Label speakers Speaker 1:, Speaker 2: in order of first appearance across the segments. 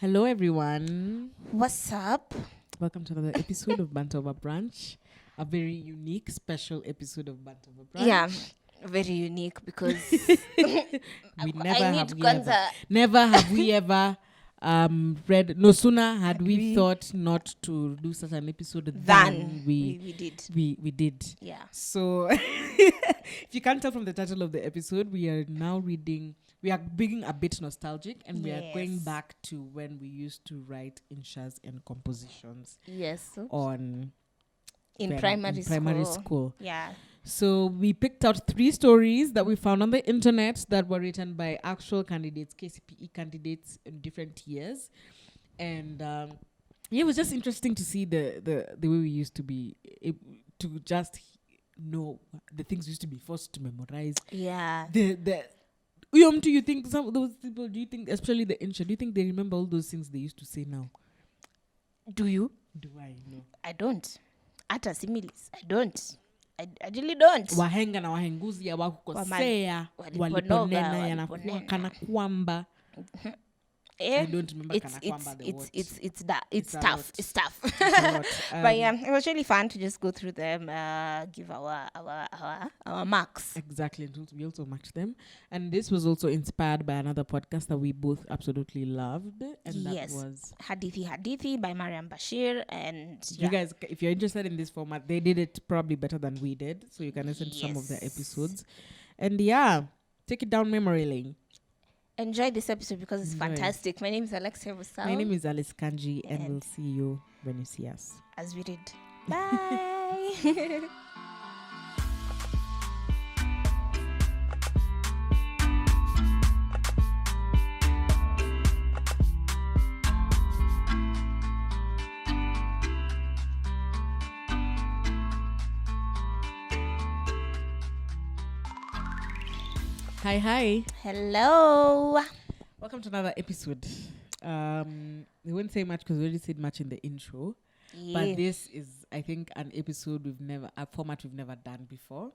Speaker 1: Hello, everyone.
Speaker 2: What's up?
Speaker 1: Welcome to another episode of Banter over Brunch. A very unique, special episode of Banter over Brunch.
Speaker 2: Yeah, very unique because
Speaker 1: never have we ever read. No sooner had we thought not to do such an episode than we
Speaker 2: did.
Speaker 1: We did.
Speaker 2: Yeah.
Speaker 1: So, if you can't tell from the title of the episode, we are now reading. We are being a bit nostalgic, and we are going back to when we used to write Inshas and compositions.
Speaker 2: Yes.
Speaker 1: In primary school.
Speaker 2: Yeah.
Speaker 1: So we picked out 3 stories that we found on the internet that were written by actual candidates, KCPE candidates in different years, and it was just interesting to see the way we used to be to just know the things we used to be forced to memorize.
Speaker 2: Yeah.
Speaker 1: Do you think some of those people? Do you think, especially the Insha, do you think they remember all those things they used to say now?
Speaker 2: Do you?
Speaker 1: Do I? No.
Speaker 2: I don't. Ata similes. I don't. I really don't.
Speaker 1: Wahenga na wahenguzi ya wakukosea waliponena yanakuwa kana kwamba. I don't remember kana kwamba the words.
Speaker 2: It's tough. It's tough. But yeah, it was really fun to just go through them, give our marks.
Speaker 1: Exactly. We also marked them. And this was also inspired by another podcast that we both absolutely loved. And that was
Speaker 2: Hadithi by Mariam Bashir. And
Speaker 1: you guys, if you're interested in this format, they did it probably better than we did. So you can listen to some of their episodes. And yeah, take it down memory lane.
Speaker 2: Enjoy this episode because it's fantastic. My name is Alexia Musau.
Speaker 1: My name is Kanji, and we'll see you when you see us.
Speaker 2: As we did. Bye.
Speaker 1: Hi.
Speaker 2: Hello.
Speaker 1: Welcome to another episode. We won't say much because we already said much in the intro. Yeah. But this is, I think, a format we've never done before.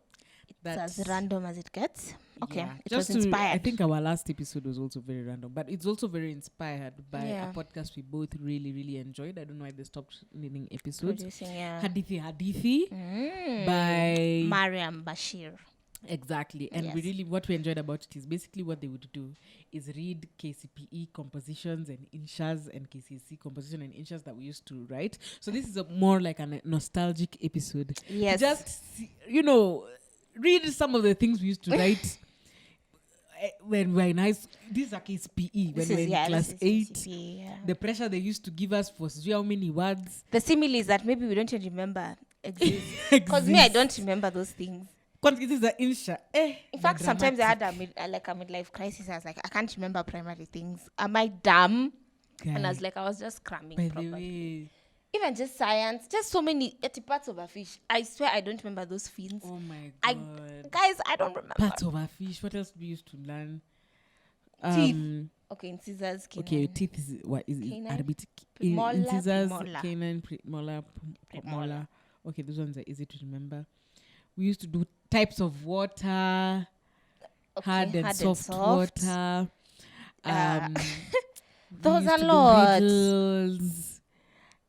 Speaker 2: That's as random as it gets. Okay.
Speaker 1: Yeah.
Speaker 2: It was inspired.
Speaker 1: I think our last episode was also very random, but it's also very inspired by a podcast we both really, really enjoyed. I don't know why they stopped needing episodes. Hadithi by
Speaker 2: Mariam Bashir.
Speaker 1: Exactly. And what we enjoyed about it is basically what they would do is read KCPE compositions and Inshas and KCSE composition and Inshas that we used to write. So this is more like a nostalgic episode.
Speaker 2: Yes.
Speaker 1: Just, read some of the things we used to write when we were in high school. These are KCPE. When we were in class 8.
Speaker 2: KCPE, yeah.
Speaker 1: The pressure they used to give us for how many words.
Speaker 2: The similes that maybe we don't even remember exist. Because me, I don't remember those things.
Speaker 1: This is Insha.
Speaker 2: In fact, sometimes I had a midlife crisis. I was like, I can't remember primary things. Am I dumb? Okay. And I was just cramming.
Speaker 1: By the way,
Speaker 2: even just science, just so many parts of a fish. I swear I don't remember those fins.
Speaker 1: Oh my god,
Speaker 2: guys, I don't remember
Speaker 1: parts of a fish. What else we used to learn?
Speaker 2: Teeth. Okay, in scissors. Canine.
Speaker 1: Okay, teeth is what is it? Arabic. In scissors, canine, premolar. Okay, those ones are easy to remember. We used to do types of water, hard and soft water.
Speaker 2: Those are lots.
Speaker 1: Riddles,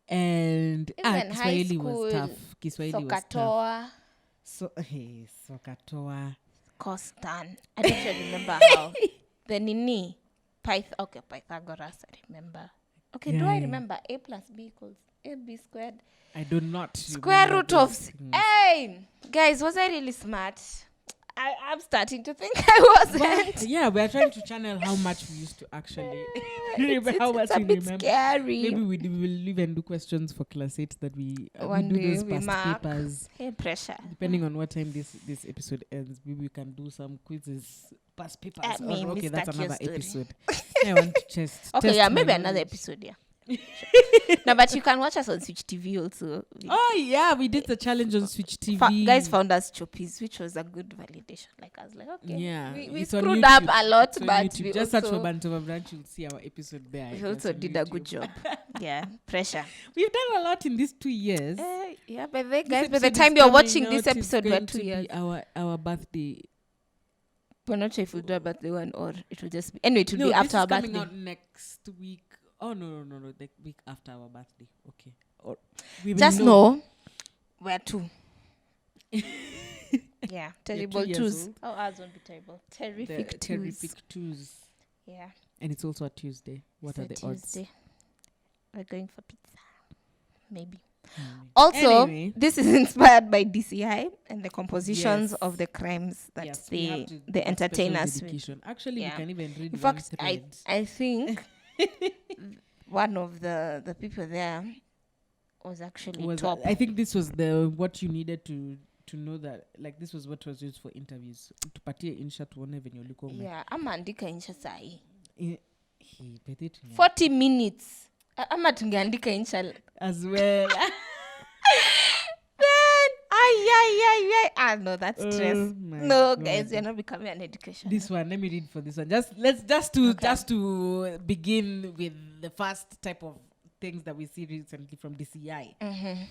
Speaker 1: and
Speaker 2: Kiswahili
Speaker 1: was tough. Kiswahili was tough. Sokatoa.
Speaker 2: Constant. I don't remember how. The Nini. Pythagoras, I remember. Okay, do I remember A plus B equals AB squared?
Speaker 1: I do not.
Speaker 2: Square root of... Hey! Guys, was I really smart? I'm starting to think I wasn't.
Speaker 1: Yeah, we are trying to channel how much we used to actually remember.
Speaker 2: It's a bit scary.
Speaker 1: Maybe we will even do questions for class 8 that we do those past papers.
Speaker 2: Hey, pressure.
Speaker 1: Depending on what time this episode ends, maybe we can do some quizzes, past papers. Okay, that's another episode. I want to test.
Speaker 2: Okay, yeah, maybe another episode, yeah. No, but you can watch us on Switch TV also.
Speaker 1: We did the challenge on Switch TV.
Speaker 2: Guys found us choppies, which was a good validation. I was like, okay,
Speaker 1: yeah,
Speaker 2: we screwed up a lot, but we
Speaker 1: just search for Banter over Brunch, you'll see our episode there.
Speaker 2: We also did a good job. Yeah, pressure.
Speaker 1: We've done a lot in these 2 years.
Speaker 2: Yeah, but guys, by the time you're watching this episode, we're 2 years.
Speaker 1: Our birthday.
Speaker 2: We're not sure if we'll do a birthday one or it will just be. Anyway, it will be after our birthday.
Speaker 1: It's coming out next week Oh, no. The week after our birthday. Okay. Or we will
Speaker 2: Just know we're 2. Yeah, terrible
Speaker 1: 2 years
Speaker 2: 2s.
Speaker 1: old.
Speaker 2: Oh, ours won't be terrible. Terrific
Speaker 1: The
Speaker 2: 2s.
Speaker 1: terrific 2s.
Speaker 2: Yeah.
Speaker 1: And it's also a Tuesday. What
Speaker 2: It's
Speaker 1: are
Speaker 2: a
Speaker 1: the odds?
Speaker 2: Tuesday. We're going for pizza. Maybe.
Speaker 1: Hmm.
Speaker 2: Also,
Speaker 1: Anyway.
Speaker 2: this is inspired by DCI and the compositions
Speaker 1: Yes.
Speaker 2: of the crimes that
Speaker 1: Yes, we have to
Speaker 2: they
Speaker 1: have
Speaker 2: entertain
Speaker 1: special
Speaker 2: us with.
Speaker 1: dedication. Actually,
Speaker 2: Yeah.
Speaker 1: we can even read
Speaker 2: In
Speaker 1: one
Speaker 2: fact,
Speaker 1: thread.
Speaker 2: I think one of the people there was actually top.
Speaker 1: I think this was the what you needed to know that, like, this was what was used for interviews. Tupatie insha tuone venye ulikuwa
Speaker 2: Yeah, ama andika insha sahi.
Speaker 1: 40
Speaker 2: 40 minutes. Ama tungeandika insha
Speaker 1: as well.
Speaker 2: Then, ay. No, that's stress.
Speaker 1: my
Speaker 2: No,
Speaker 1: God.
Speaker 2: guys, you're not becoming an education.
Speaker 1: This one, let me read for this one. Just to begin with the first type of things that we see recently from DCI.
Speaker 2: Mm-hmm.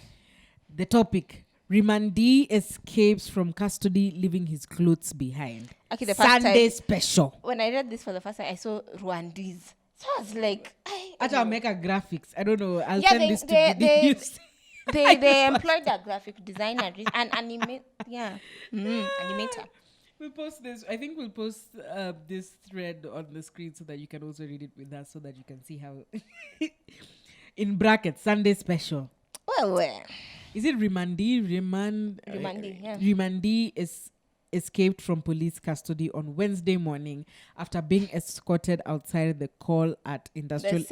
Speaker 1: The topic: Remandee escapes from custody, leaving his clothes behind.
Speaker 2: Okay, the first
Speaker 1: Sunday
Speaker 2: time,
Speaker 1: special.
Speaker 2: when I read this for the first time, I saw Rwandese. So I was like,
Speaker 1: Actually, I'll make a graphics. I don't know. I'll
Speaker 2: Yeah,
Speaker 1: send this to you.
Speaker 2: they employed a graphic designer and animator.
Speaker 1: We'll post this. I think we'll post this thread on the screen so that you can also read it with us, so that you can see how. In brackets, Sunday special.
Speaker 2: Well.
Speaker 1: Is it Remandee?
Speaker 2: Remandee, yeah.
Speaker 1: Remandee is escaped from police custody on Wednesday morning after being escorted outside the cell at Industrial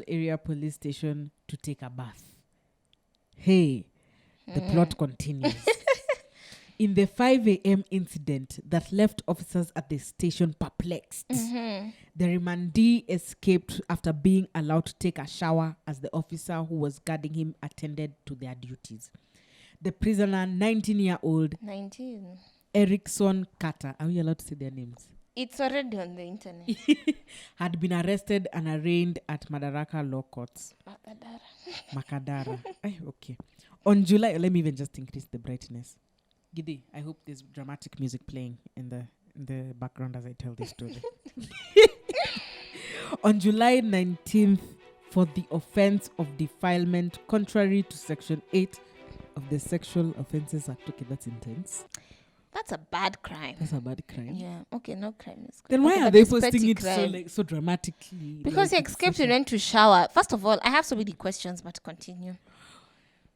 Speaker 1: Area Police Station to take a bath. Hey, the plot continues. In the 5 a.m. incident that left officers at the station perplexed, the remandee escaped after being allowed to take a shower as the officer who was guarding him attended to their duties. The prisoner, 19-year-old
Speaker 2: 19.
Speaker 1: Erickson Carter, are we allowed to say their names?
Speaker 2: It's already on the internet.
Speaker 1: Had been arrested and arraigned at Madaraka Law Courts. Makadara. Okay. On July, let me even just increase the brightness. Gidi, I hope there's dramatic music playing in the background as I tell this story. On July 19th, for the offense of defilement contrary to Section 8 of the Sexual Offences Act. Okay, that's intense.
Speaker 2: That's a bad crime.
Speaker 1: That's a bad crime.
Speaker 2: Yeah. Okay, no crime is good.
Speaker 1: Then why
Speaker 2: Okay,
Speaker 1: are
Speaker 2: but
Speaker 1: they
Speaker 2: it's
Speaker 1: posting
Speaker 2: petty
Speaker 1: it
Speaker 2: crime.
Speaker 1: so dramatically?
Speaker 2: Because
Speaker 1: like
Speaker 2: he escaped and went to shower. First of all, I have so many questions, but continue.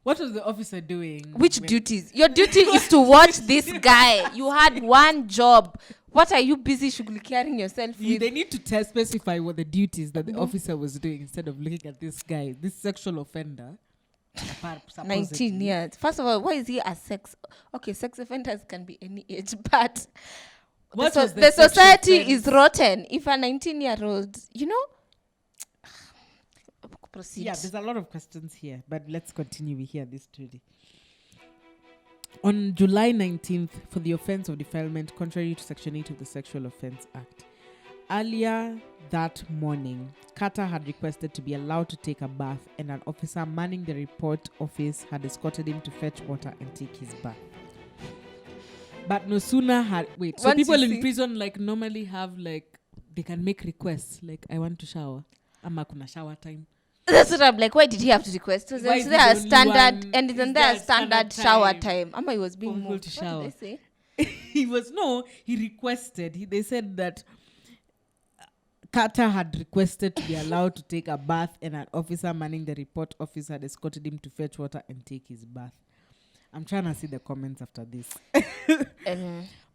Speaker 1: What was the officer doing?
Speaker 2: Which duties? Your duty is to watch this guy. You had one job. What are you busy carrying yourself with?
Speaker 1: They need to specify what the duties that the officer was doing instead of looking at this guy, this sexual offender.
Speaker 2: 19 years. First of all, why is he a sex? Okay, sex offenders can be any age, but the society is rotten. If a 19-year-old, proceed.
Speaker 1: Yeah, there's a lot of questions here, but let's continue. We hear this story. On July 19th, for the offense of defilement contrary to Section 8 of the Sexual Offence Act, earlier that morning, Carter had requested to be allowed to take a bath, and an officer manning the report office had escorted him to fetch water and take his bath. But no sooner had... Wait, so people in prison normally have they can make requests, I want to shower. Ama kuna shower time.
Speaker 2: That's what I'm like. Why did he have to request? So is there a standard, and isn't there a standard shower time? Ama he was being moved to shower. What did they say?
Speaker 1: He requested. They said that Carter had requested to be allowed to take a bath, and an officer manning the report office had escorted him to fetch water and take his bath. I'm trying to see the comments after this.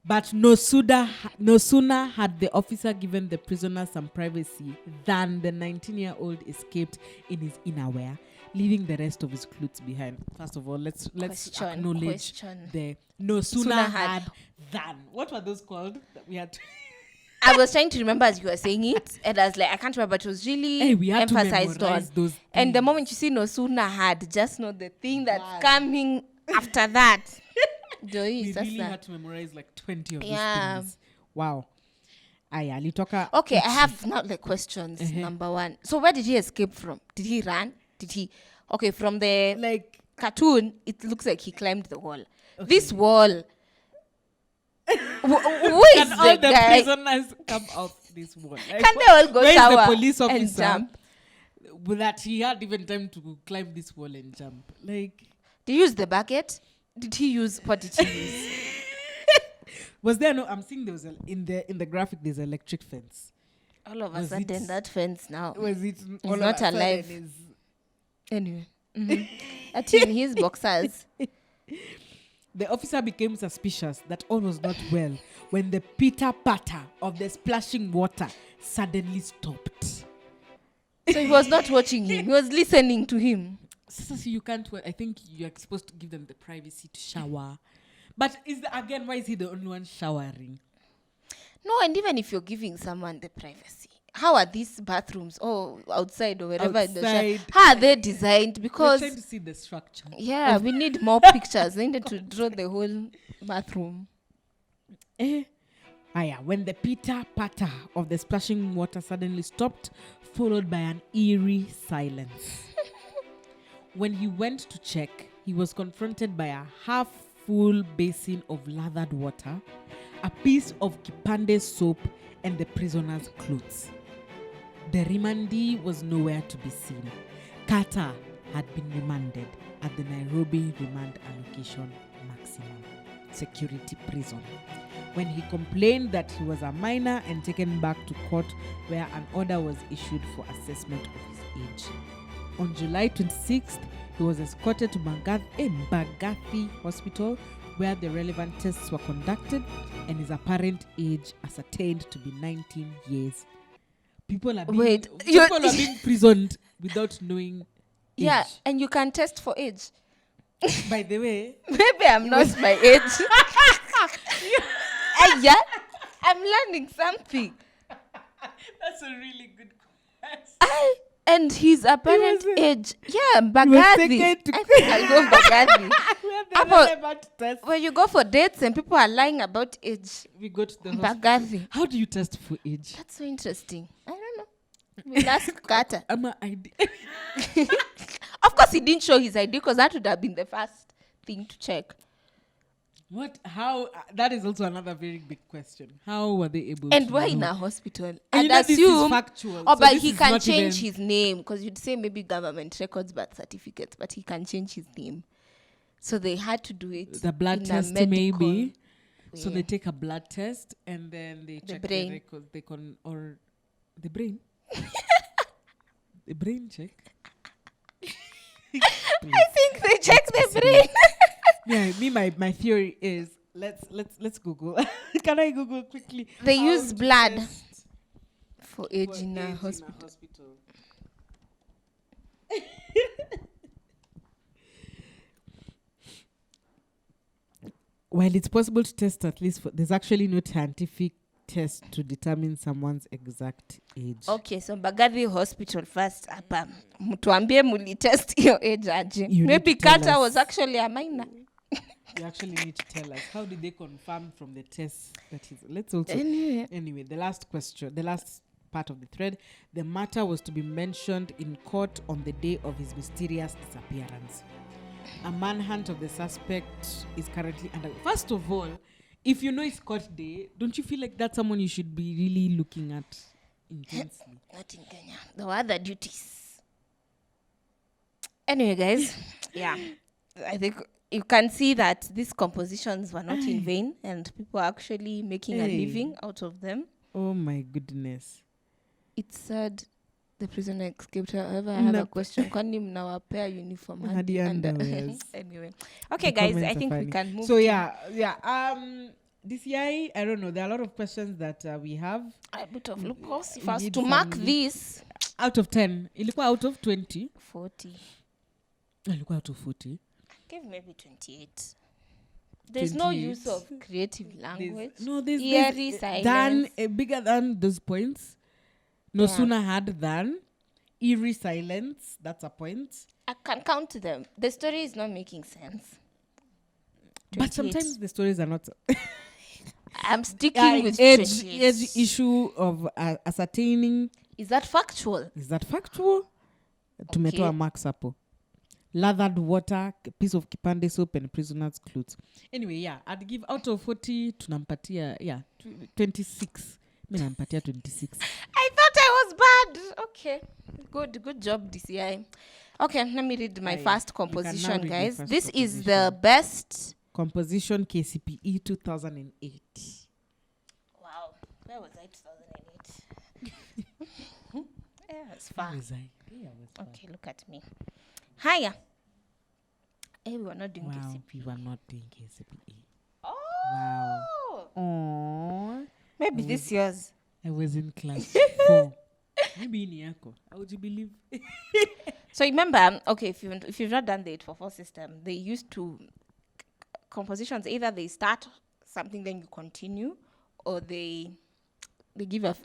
Speaker 1: But no sooner had the officer given the prisoner some privacy than the 19-year-old escaped in his innerwear, leaving the rest of his clothes behind. First of all, let's acknowledge the no sooner had than. What were those called that we had to
Speaker 2: I was trying to remember as you were saying it, and I was like, I can't remember, but it was really
Speaker 1: we had
Speaker 2: emphasized
Speaker 1: to
Speaker 2: on.
Speaker 1: those
Speaker 2: and the moment you see no sooner had, just know the thing that's coming after that.
Speaker 1: We really had to memorize 20 of these things. Wow.
Speaker 2: Okay, I have now the questions. Number one. So where did he escape from? Did he run? Okay, from the cartoon, it looks like he climbed the wall. Okay. This wall. Who is
Speaker 1: all the
Speaker 2: guy?
Speaker 1: prisoners come off this wall?
Speaker 2: Can they all go
Speaker 1: where
Speaker 2: shower
Speaker 1: is the police
Speaker 2: and
Speaker 1: officer
Speaker 2: jump?
Speaker 1: with that he had even time to climb this wall and jump? Like,
Speaker 2: did he use the bucket? Did he use what did he use?
Speaker 1: was there no? I'm seeing there was in the graphic. There's an electric fence.
Speaker 2: All of a sudden, that fence now
Speaker 1: was it
Speaker 2: is
Speaker 1: all of
Speaker 2: not
Speaker 1: a sudden
Speaker 2: alive.
Speaker 1: is-
Speaker 2: Anyway, at in his boxers.
Speaker 1: The officer became suspicious that all was not well when the pitter-patter of the splashing water suddenly stopped.
Speaker 2: So he was not watching him; he was listening to him.
Speaker 1: So you can't. I think you're supposed to give them the privacy to shower. But why is he the only one showering?
Speaker 2: No, and even if you're giving someone the privacy, how are these bathrooms or outside or wherever in the shower, how are they designed? Because
Speaker 1: we're trying to see the structure.
Speaker 2: Yeah, we need more pictures. They needed to draw the whole bathroom.
Speaker 1: When the pitter-patter of the splashing water suddenly stopped, followed by an eerie silence. When he went to check, he was confronted by a half-full basin of lathered water, a piece of kipande soap, and the prisoner's clothes. The remandee was nowhere to be seen. Carter had been remanded at the Nairobi Remand Allocation Maximum Security Prison when he complained that he was a minor and taken back to court where an order was issued for assessment of his age. On July 26th, he was escorted to Mbagathi Hospital where the relevant tests were conducted and his apparent age ascertained to be 19 years. People are being prisoned without knowing age.
Speaker 2: Yeah, and you can test for age.
Speaker 1: By the way,
Speaker 2: maybe I'm not my age. Yeah, I'm learning something.
Speaker 1: That's a really good question.
Speaker 2: And his apparent age, Mbagathi. I think I'll go Mbagathi. When you go for dates and people are lying about age,
Speaker 1: we go to the
Speaker 2: Mbagathi.
Speaker 1: How do you test for age?
Speaker 2: That's so interesting. I don't know. We'll ask Carter.
Speaker 1: ID.
Speaker 2: Of course, he didn't show his ID because that would have been the first thing to check.
Speaker 1: What? How? That is also another very big question. How were they able
Speaker 2: and
Speaker 1: to
Speaker 2: why
Speaker 1: know?
Speaker 2: In a hospital?
Speaker 1: And
Speaker 2: assume,
Speaker 1: this is factual.
Speaker 2: But he can change his name because you'd say maybe government records, birth certificates, but he can change his name. So they had to do it.
Speaker 1: The blood test maybe. Yeah. So they take a blood test and then they check the records. They or the brain. The brain check.
Speaker 2: I think they check the brain.
Speaker 1: Yeah, my theory is let's Google. Can I Google quickly?
Speaker 2: They use blood for age in a hospital.
Speaker 1: While it's possible to test at least, there's actually no scientific test to determine someone's exact age.
Speaker 2: Okay, so Mbagathi Hospital first. Mtuambie muli test your age aje. Maybe Carter was actually a minor.
Speaker 1: You actually need to tell us. How did they confirm from the test that he's... Let's also... Anyway, the last question, the last part of the thread. The matter was to be mentioned in court on the day of his mysterious disappearance. A manhunt of the suspect is currently under... First of all, if you know it's court day, don't you feel like that's someone you should be really looking at intensely?
Speaker 2: Not in Kenya. There were other duties. Anyway, guys, I think you can see that these compositions were not in vain and people are actually making a living out of them.
Speaker 1: Oh my goodness.
Speaker 2: It's sad the prisoner escaped. However, I have a question. Kwani mnawapea uniform hadi underwears? Anyway. Okay, guys, I think we can move.
Speaker 1: So this year, I don't know. There are a lot of questions that we have.
Speaker 2: A bit of loopholes. If I was to mark this
Speaker 1: out of 10, ilikuwa out of 20.
Speaker 2: 40.
Speaker 1: Ilikuwa out of 40.
Speaker 2: Give maybe 28. There's 28. No use of creative language.
Speaker 1: There's
Speaker 2: eerie silence.
Speaker 1: Than bigger than those points. No sooner had than. Eerie silence. That's a point.
Speaker 2: I can count them. The story is not making sense. 28.
Speaker 1: But sometimes the stories are not.
Speaker 2: I'm sticking with
Speaker 1: age issue of ascertaining.
Speaker 2: Is that factual?
Speaker 1: Tumetoa marks hapo. Lathered water, piece of kipande soap and prisoner's clothes. Anyway, I'd give out of 40 tunampatia 26 Mimi nampatia 26.
Speaker 2: I thought I was bad. Okay. Good job, DCI. Okay, let me read my first composition, guys. This is the best
Speaker 1: composition KCPE 2008.
Speaker 2: Wow. Where was I 2008? Yeah, it's far.
Speaker 1: Where was I? Yeah,
Speaker 2: okay, look at me. Hiya. Hey, we were not doing KCPE.
Speaker 1: We were not doing KCPE.
Speaker 2: Oh.
Speaker 1: Wow. Aww.
Speaker 2: Maybe this year's.
Speaker 1: I was in class 4. Maybe in Yako. How would you believe?
Speaker 2: So remember, okay, if you've not done the 844 system, they used to compositions, either they start something then you continue, or they give a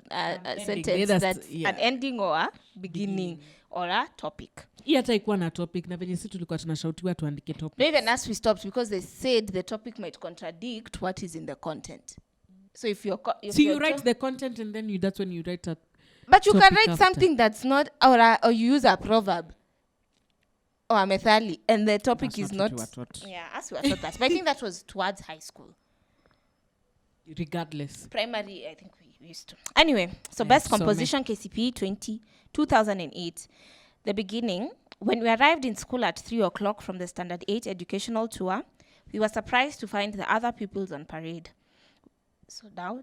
Speaker 2: sentence that's an ending or a beginning or a topic.
Speaker 1: Itaikuwa na topic na venye sisi tulikuwa tunashautiwa tuandike topic.
Speaker 2: No, even as we stopped because they said the topic might contradict what is in the content. So if you
Speaker 1: write the content and then that's when you write a
Speaker 2: but you can write after. Something that's not or you use a proverb or a methali and the topic that's is not yeah, as we were taught that. But I think that was towards high school.
Speaker 1: Regardless.
Speaker 2: Primary, I think we used to. Anyway, so best composition KCPE 2008. The beginning, when we arrived in school at 3:00 from the Standard 8 educational tour, we were surprised to find the other pupils on parade. So now,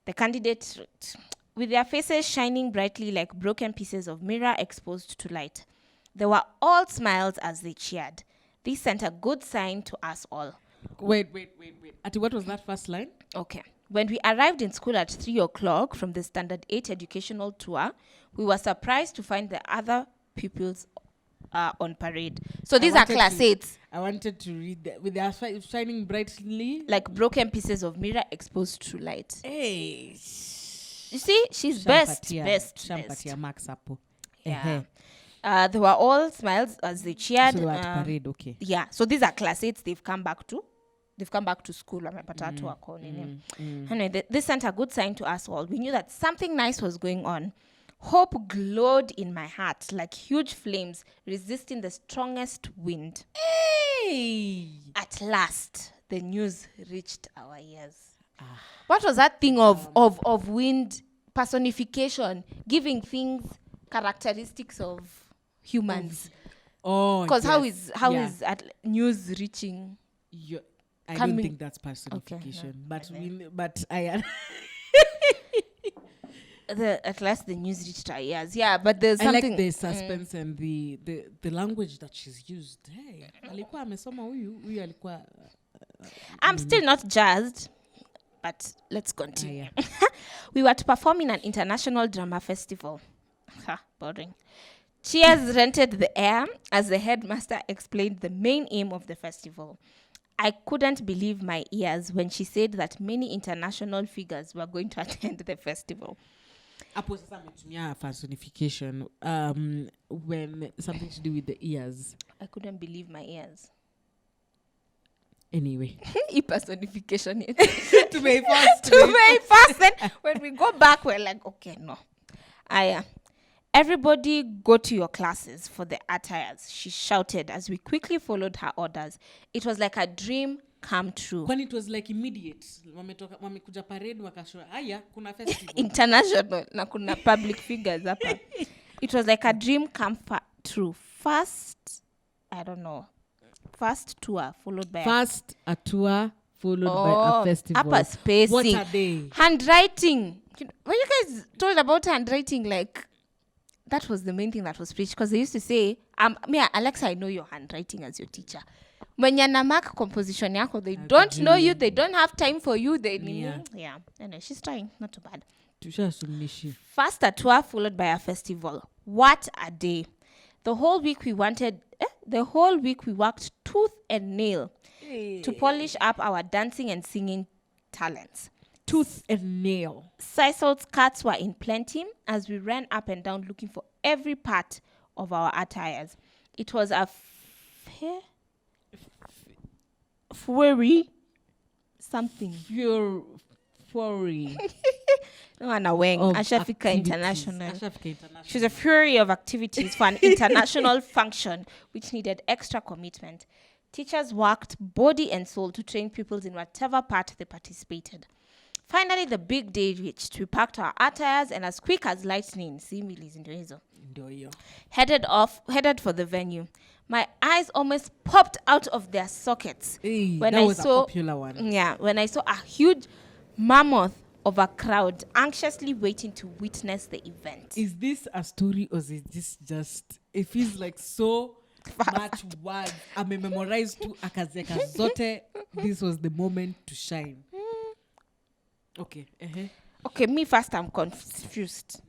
Speaker 2: the candidates, with their faces shining brightly like broken pieces of mirror exposed to light. They were all smiles as they cheered. This sent a good sign to us all.
Speaker 1: Wait. What was that first line?
Speaker 2: Okay. When we arrived in school at 3:00 from the Standard 8 educational tour, we were surprised to find the other pupils on parade. So these are class 8s.
Speaker 1: I wanted to read that. With their shining brightly.
Speaker 2: Like broken pieces of mirror exposed to light.
Speaker 1: Hey.
Speaker 2: You see, she's best.
Speaker 1: Shampatia Max Apo.
Speaker 2: Yeah. They were all smiles as they cheered.
Speaker 1: So they were at parade, okay.
Speaker 2: Yeah. So these are class 8s. They've come back to school. Anyway, this sent a good sign to us all. We knew that something nice was going on. Hope glowed in my heart like huge flames resisting the strongest wind.
Speaker 1: Hey!
Speaker 2: At last, the news reached our ears. What was that thing of wind personification, giving things characteristics of humans?
Speaker 1: Oh,
Speaker 2: because how is news reaching?
Speaker 1: I don't think that's personification,
Speaker 2: okay,
Speaker 1: but I.
Speaker 2: At last the news reached our ears. Yeah, but there's something.
Speaker 1: I like the suspense and the language that she's used. Hey, alikuwa amesoma huyu alikuwa.
Speaker 2: I'm still not jazzed, but let's continue. We were to perform in an international drama festival. Boring. Cheers rented the air as the headmaster explained the main aim of the festival. I couldn't believe my ears when she said that many international figures were going to attend the festival.
Speaker 1: Apo sasa ametumia personification when something to do with the ears.
Speaker 2: I couldn't believe my ears.
Speaker 1: Anyway.
Speaker 2: Personification.
Speaker 1: To me first.
Speaker 2: Then when we go back, we're like, okay, no. Everybody go to your classes for the attires, she shouted as we quickly followed her orders. It was like a dream come true.
Speaker 1: When it was like immediate. Wamekuja parade wakashua, haya, kuna festival.
Speaker 2: International, na kuna public figures hapa. It was like a dream come true. First tour followed by
Speaker 1: a tour followed by a festival.
Speaker 2: Upper spacing.
Speaker 1: What are they?
Speaker 2: Handwriting. When you guys told about handwriting, like, that was the main thing that was preached, because they used to say, Alexia, I know your handwriting as your teacher. When you're na mark composition yako, they don't know you, they don't have time for you. Yeah. Anyway, she's trying, not too bad. First a tour followed by a festival. What a day. The whole week we worked tooth and nail to polish up our dancing and singing talents.
Speaker 1: Tooth and nail.
Speaker 2: Sisal's cuts were in plenty as we ran up and down looking for every part of our attires. It was a fury something.
Speaker 1: Fury.
Speaker 2: No, Anna Weng, Ashafika International. She's a fury of activities for an international function which needed extra commitment. Teachers worked body and soul to train pupils in whatever part they participated. Finally, the big day reached. We packed our attires and as quick as lightning, headed for the venue. My eyes almost popped out of their sockets
Speaker 1: when I saw a popular one.
Speaker 2: Yeah, when I saw a huge mammoth of a crowd anxiously waiting to witness the event.
Speaker 1: Is this a story or is this just? It feels like so much words. I memorized to akazeka zote. This was the moment to shine. Okay.
Speaker 2: Okay, me first, I'm confused.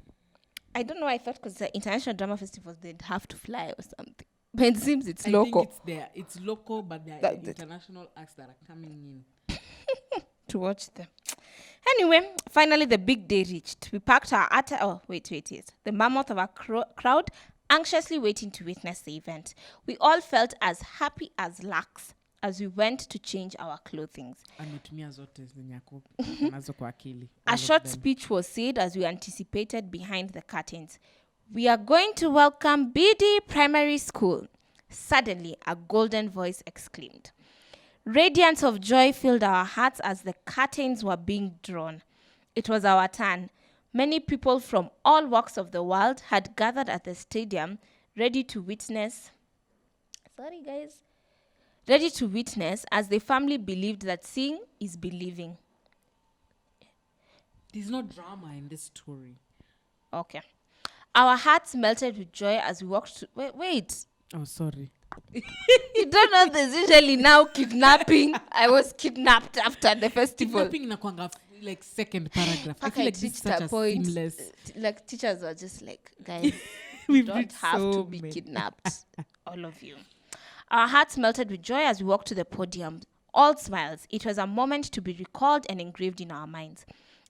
Speaker 2: I don't know. I thought because the international drama festivals they'd have to fly or something. But it seems it's local.
Speaker 1: Think it's there. It's local, but there are international acts that are coming in
Speaker 2: to watch them. Anyway, finally the big day reached. We packed our the mammoth of our crowd anxiously waiting to witness the event. We all felt as happy as larks as we went to change our clothing. A short speech was said as we anticipated behind the curtains. We are going to welcome BD Primary School. Suddenly, a golden voice exclaimed. Radiance of joy filled our hearts as the curtains were being drawn. It was our turn. Many people from all walks of the world had gathered at the stadium, ready to witness as they firmly believed that seeing is believing.
Speaker 1: There's no drama in this story.
Speaker 2: Okay. Our hearts melted with joy as we walked to... Wait.
Speaker 1: Oh, sorry.
Speaker 2: You don't know there's usually now kidnapping. I was kidnapped after the festival.
Speaker 1: Kidnapping nakwanga like second paragraph. I feel like this is such a seamless...
Speaker 2: Like teachers are just like, guys, we don't have to be kidnapped. All of you. Our hearts melted with joy as we walked to the podium. All smiles. It was a moment to be recalled and engraved in our minds.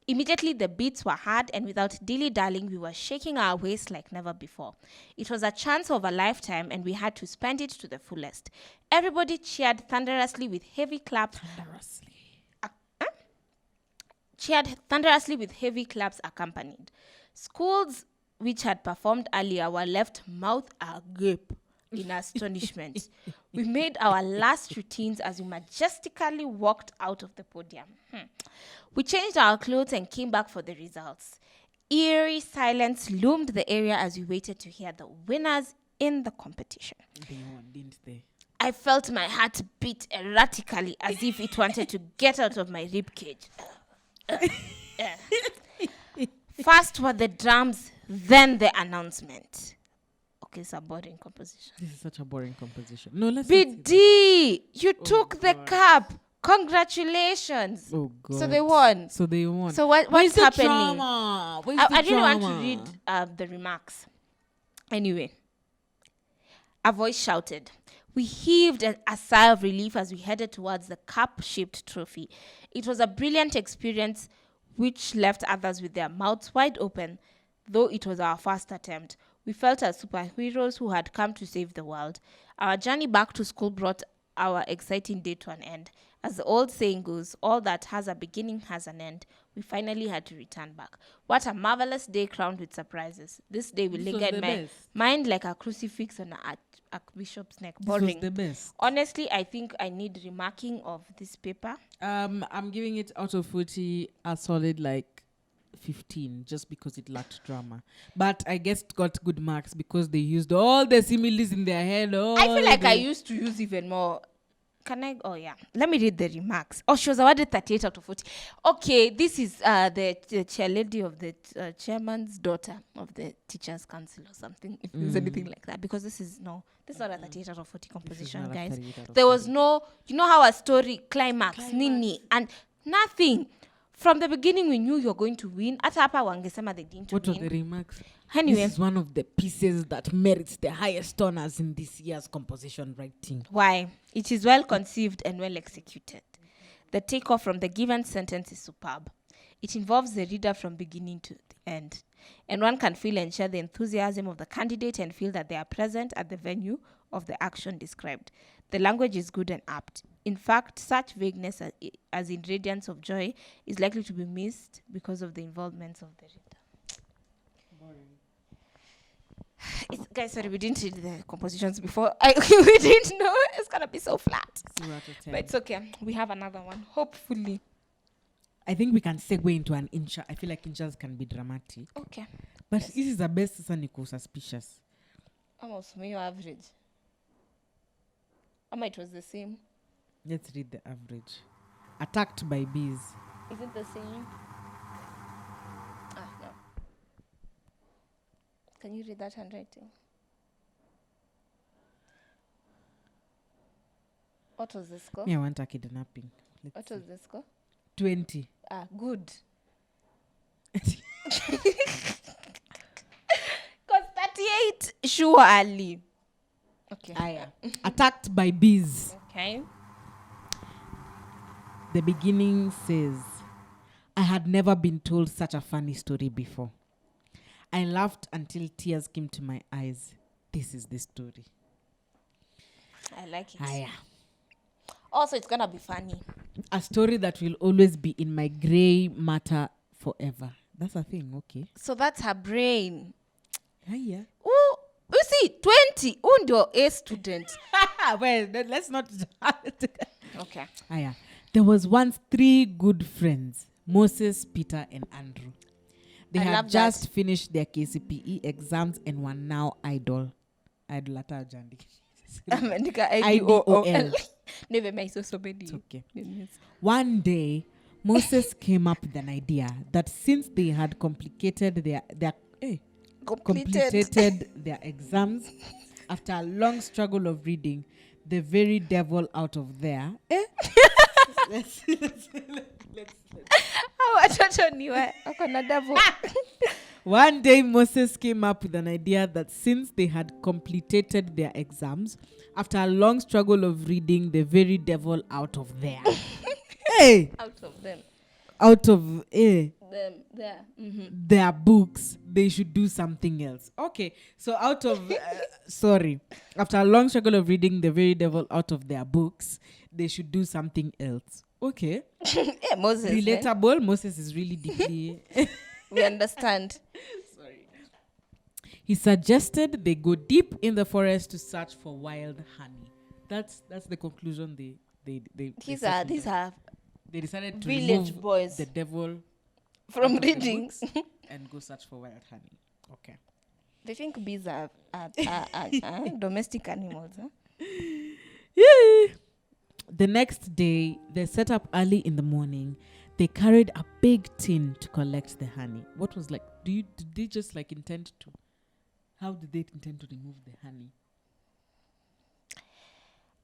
Speaker 2: Immediately, the beats were heard, and without dilly-dallying, we were shaking our waists like never before. It was a chance of a lifetime, and we had to spend it to the fullest. Everybody cheered thunderously with heavy claps. Accompanied. Schools which had performed earlier were left mouth agape in astonishment. We made our last routines as we majestically walked out of the podium. We changed our clothes and came back for the results. Eerie silence loomed the area as we waited to hear the winners in the competition.
Speaker 1: They won, didn't they?
Speaker 2: I felt my heart beat erratically as if it wanted to get out of my ribcage. First were the drums, then the announcement. Okay, it's a boring composition.
Speaker 1: This is such a boring composition. No, let's
Speaker 2: BD, you took the cup. Congratulations.
Speaker 1: Oh God.
Speaker 2: So they won.
Speaker 1: So
Speaker 2: what's happening?
Speaker 1: Drama?
Speaker 2: I didn't want to read the remarks. Anyway, a voice shouted. We heaved a sigh of relief as we headed towards the cup-shaped trophy. It was a brilliant experience which left others with their mouths wide open, though it was our first attempt. We felt as superheroes who had come to save the world. Our journey back to school brought our exciting day to an end. As the old saying goes, all that has a beginning has an end. We finally had to return back. What a marvelous day crowned with surprises. This day will linger in my mind like a crucifix on a bishop's neck. Boring.
Speaker 1: This was the best.
Speaker 2: Honestly, I think I need remarking of this paper.
Speaker 1: I'm giving it out of 40 a solid 15 just because it lacked drama. But I guess it got good marks because they used all the similes in their head.
Speaker 2: I feel like I used to use even more. Can I? Oh, yeah. Let me read the remarks. Oh, she was awarded 38 out of 40. Okay, this is the chairlady of the chairman's daughter of the teachers' council or something, if there's anything like that. Because this is not a 38 out of 40 composition, guys. There was no, you know how a story, climax, nini, and nothing. From the beginning, we knew you were going to win. Ata hapa wangesema they didn't win.
Speaker 1: What were the remarks?
Speaker 2: Anyway.
Speaker 1: This is one of the pieces that merits the highest honors in this year's composition writing.
Speaker 2: Why? It is well conceived and well executed. The takeoff from the given sentence is superb. It involves the reader from beginning to the end. And one can feel and share the enthusiasm of the candidate and feel that they are present at the venue of the action described. The language is good and apt. In fact, such vagueness as in radiance of joy is likely to be missed because of the involvement of the reader. Guys, sorry, we didn't read the compositions before. We didn't know it's going to be so flat. But it's okay. We have another one, hopefully.
Speaker 1: I think we can segue into an Insha. I feel like Inshas can be dramatic.
Speaker 2: Okay.
Speaker 1: But this is the best Niko suspicious.
Speaker 2: Almost me average. It was the same.
Speaker 1: Let's read the average. Attacked by bees.
Speaker 2: Is it the same? No. Can you read that handwriting? What was the score?
Speaker 1: I want a kidnapping.
Speaker 2: What was the score?
Speaker 1: 20.
Speaker 2: Good. Because 38, surely. Okay.
Speaker 1: Attacked by bees.
Speaker 2: Okay.
Speaker 1: The beginning says, I had never been told such a funny story before. I laughed until tears came to my eyes. This is the story.
Speaker 2: I like it. Also, it's going to be funny.
Speaker 1: A story that will always be in my grey matter forever. That's a thing, okay.
Speaker 2: So that's her brain.
Speaker 1: Yeah.
Speaker 2: Oh, you see, 20. And you're a student.
Speaker 1: Well, let's not...
Speaker 2: Okay.
Speaker 1: There was once 3 good friends, Moses, Peter, and Andrew. They had just finished their KCPE exams and were now idle. Idolata Jandi. IDOL.
Speaker 2: Never mind, so many.
Speaker 1: It's okay. One day, Moses came up with an idea that since they had completed their exams, after a long struggle of reading, the very devil out of there. Let's. One day, Moses came up with an idea that since they had completed their exams, after a long struggle of reading the very devil out of there.
Speaker 2: Out of them.
Speaker 1: Out of
Speaker 2: Their
Speaker 1: books, they should do something else. Okay, so out of, after a long struggle of reading the very devil out of their books, they should do something else. Okay.
Speaker 2: Moses.
Speaker 1: Relatable. Moses is really deeply...
Speaker 2: We understand.
Speaker 1: Sorry. He suggested they go deep in the forest to search for wild honey. That's the conclusion they
Speaker 2: these are
Speaker 1: they decided to
Speaker 2: village
Speaker 1: remove
Speaker 2: boys
Speaker 1: the devil
Speaker 2: from reading
Speaker 1: and go search for wild honey. Okay.
Speaker 2: They think bees are domestic animals, huh?
Speaker 1: Yeah. The next day, they set up early in the morning. They carried a big tin to collect the honey. What was like? Did they just like intend to? How did they intend to remove the honey?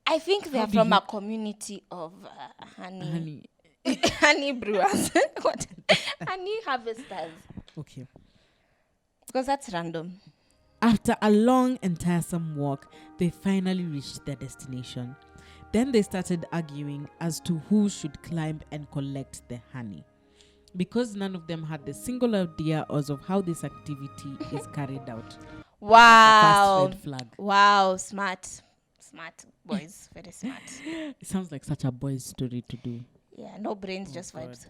Speaker 2: I think they're from a community of honey brewers. What? Honey harvesters.
Speaker 1: Okay.
Speaker 2: Because that's random.
Speaker 1: After a long and tiresome walk, they finally reached their destination. Then they started arguing as to who should climb and collect the honey. Because none of them had the single idea as of how this activity is carried out.
Speaker 2: Wow.
Speaker 1: First red flag.
Speaker 2: Wow, smart. Smart boys. Very smart.
Speaker 1: It sounds like such a boy's story to do.
Speaker 2: Yeah, no brains, just vibes.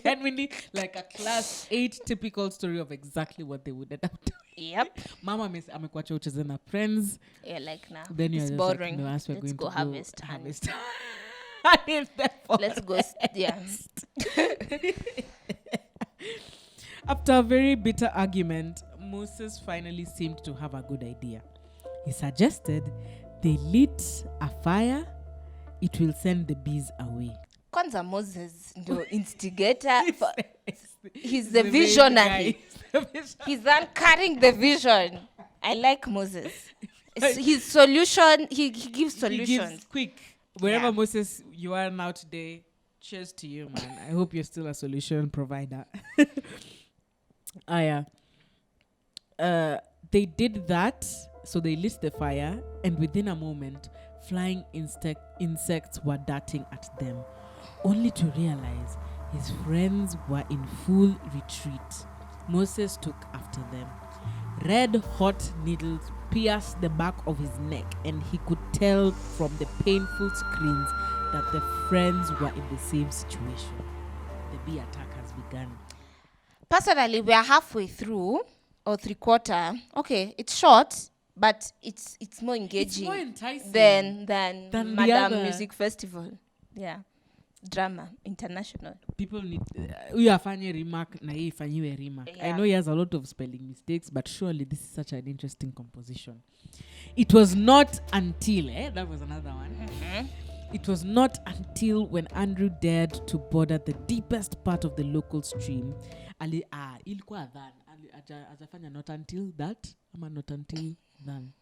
Speaker 1: Genuinely like a class 8 typical story of exactly what they would end up doing.
Speaker 2: Yep.
Speaker 1: Mama amekuacha ucheze na friends.
Speaker 2: Yeah, like now.
Speaker 1: Then you're
Speaker 2: it's
Speaker 1: just
Speaker 2: boring.
Speaker 1: Like, no, as we're
Speaker 2: Let's
Speaker 1: going
Speaker 2: go
Speaker 1: to
Speaker 2: harvest.
Speaker 1: Let's
Speaker 2: go. Yeah.
Speaker 1: After a very bitter argument, Moses finally seemed to have a good idea. He suggested they lit a fire. It will send the bees away.
Speaker 2: Kwanza Moses, the instigator. He's the visionary. He's carrying the vision. I like Moses. His solution, he gives solutions. He gives
Speaker 1: quick. Wherever Moses you are now today, cheers to you, man. I hope you're still a solution provider. They did that, so they lit the fire, and within a moment, flying insects were darting at them, only to realize his friends were in full retreat. Moses took after them. Red hot needles pierced the back of his neck, and he could tell from the painful screams that the friends were in the same situation. The bee attack has begun.
Speaker 2: Personally, we are halfway through, or 3/4. Okay, it's short, but it's more engaging.
Speaker 1: It's more enticing
Speaker 2: than
Speaker 1: the
Speaker 2: Madam
Speaker 1: other.
Speaker 2: Music Festival. Yeah. drama international.
Speaker 1: People need we are funny remark na yeye ifanyiwe remark. I know he has a lot of spelling mistakes, but surely this is such an interesting composition. It was not until that was another one. It was not until when Andrew dared to border the deepest part of the local stream. Ilikuwa then. Ajafanya not until that. Not until then.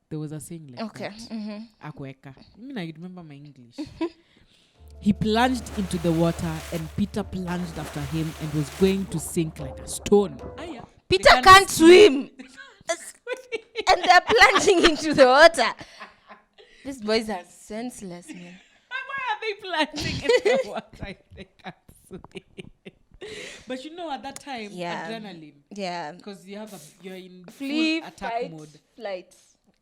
Speaker 1: There was a saying like that. Akweka. I remember my English. He plunged into the water and Peter plunged after him and was going to sink like a stone.
Speaker 2: Peter can't swim. And they're plunging into the water. These boys are senseless, man.
Speaker 1: Why are they plunging into the water? They can't swim. But you know, at that time, adrenaline.
Speaker 2: Yeah.
Speaker 1: Because you're in
Speaker 2: Flee,
Speaker 1: full attack
Speaker 2: fight,
Speaker 1: mode.
Speaker 2: Flight.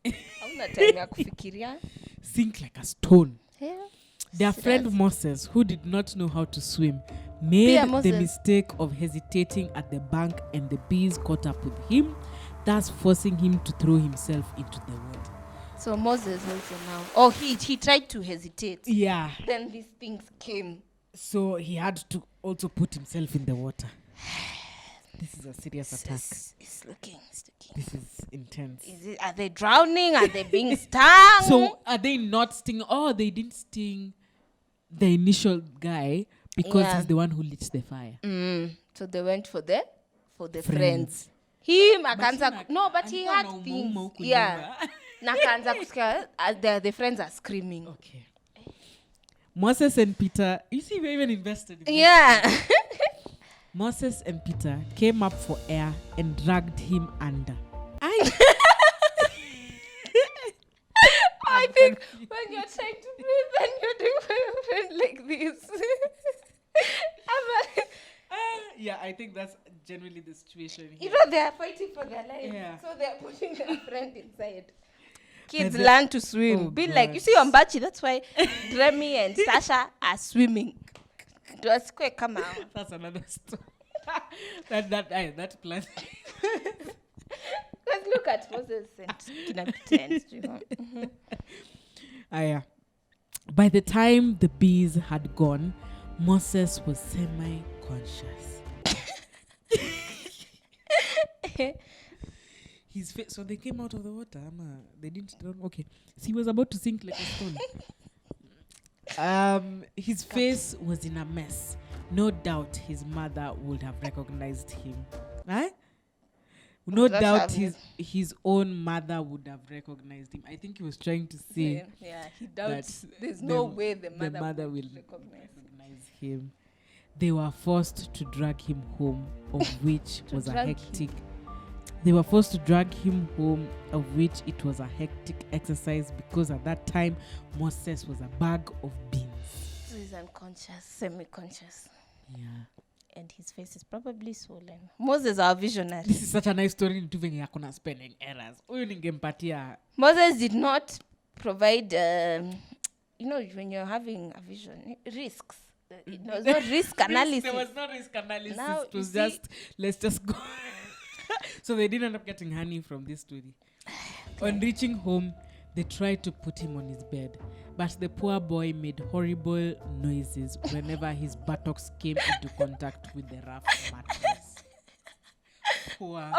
Speaker 2: Hauna time ya kufikiria.
Speaker 1: Sink like a stone.
Speaker 2: Yeah.
Speaker 1: Their friend Moses, who did not know how to swim, made the mistake of hesitating at the bank, and the bees caught up with him, thus forcing him to throw himself into the water.
Speaker 2: So Moses also now. Oh, he tried to hesitate.
Speaker 1: Yeah.
Speaker 2: Then these things came.
Speaker 1: So he had to also put himself in the water. This is a serious attack.
Speaker 2: It's looking.
Speaker 1: This is intense.
Speaker 2: Are they drowning? Are they being stung?
Speaker 1: So are they not stinging? Oh, they didn't sting the initial guy because he's the one who lit the fire.
Speaker 2: So they went for the friends. Him akanza. No, but he had things. Yeah. Nakanza kusikia. The friends are screaming.
Speaker 1: Okay. Moses and Peter, you see, we're even invested in this.
Speaker 2: Yeah.
Speaker 1: Moses and Peter came up for air and dragged him under.
Speaker 2: I think when you're trying to breathe and you're doing like this.
Speaker 1: Yeah, I think that's generally the situation here.
Speaker 2: You know, they are fighting for their life. Yeah. So they're putting their friend inside. Kids learn to swim. Be God. Like, you see on Bachi, that's why Remy and Sasha are swimming. That's quick, come out.
Speaker 1: That's another story. that plan.
Speaker 2: Let's look at Moses and pretend.
Speaker 1: By the time the bees had gone, Moses was semi-conscious. His face, so they came out of the water. They didn't drown. Okay. So he was about to sink like a stone. His face was in a mess. No doubt his mother would have recognized him. No doubt his own mother would have recognized him. I think he was trying to say
Speaker 2: he doubts there's no way the mother will
Speaker 1: recognize him. They were forced to drag him home, of which was a hectic. They were forced to drag him home, of which it was a hectic exercise because at that time Moses was a bag of beans.
Speaker 2: So he's unconscious, semi-conscious.
Speaker 1: Yeah.
Speaker 2: And his face is probably swollen. Moses, our visionary.
Speaker 1: This is such a nice story. Hakuna spelling errors.
Speaker 2: Moses did not provide, when you're having a vision, risks. There was no risk analysis.
Speaker 1: There was no risk analysis. Now, it was just, let's just go. So they didn't end up getting honey from this story. Okay. On reaching home, they tried to put him on his bed, but the poor boy made horrible noises whenever his buttocks came into contact with the rough mattress. Poor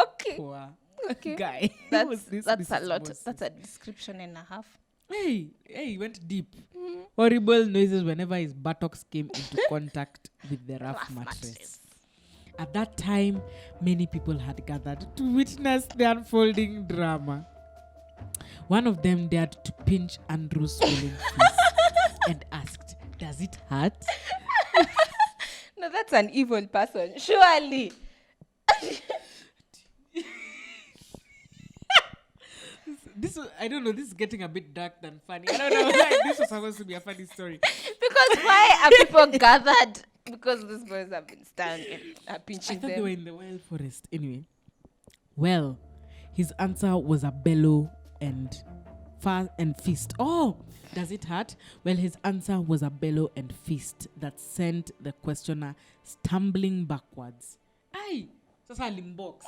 Speaker 1: guy.
Speaker 2: That's a lot. That's a description and a half.
Speaker 1: Hey, he went deep. Horrible noises whenever his buttocks came into contact with the rough mattress. At that time, many people had gathered to witness the unfolding drama. One of them dared to pinch Andrew's swollen face and asked, "Does it hurt?"
Speaker 2: No, that's an evil person. Surely.
Speaker 1: I don't know, this is getting a bit dark than funny. I don't know, this was supposed to be a funny story.
Speaker 2: Because why are people gathered? Because these boys have been standing and pinching them.
Speaker 1: I thought they were in the wild forest. Anyway. Well, his answer was a bellow and fist. Oh, does it hurt? Well, his answer was a bellow and fist that sent the questioner stumbling backwards. Aye, that's a limbox.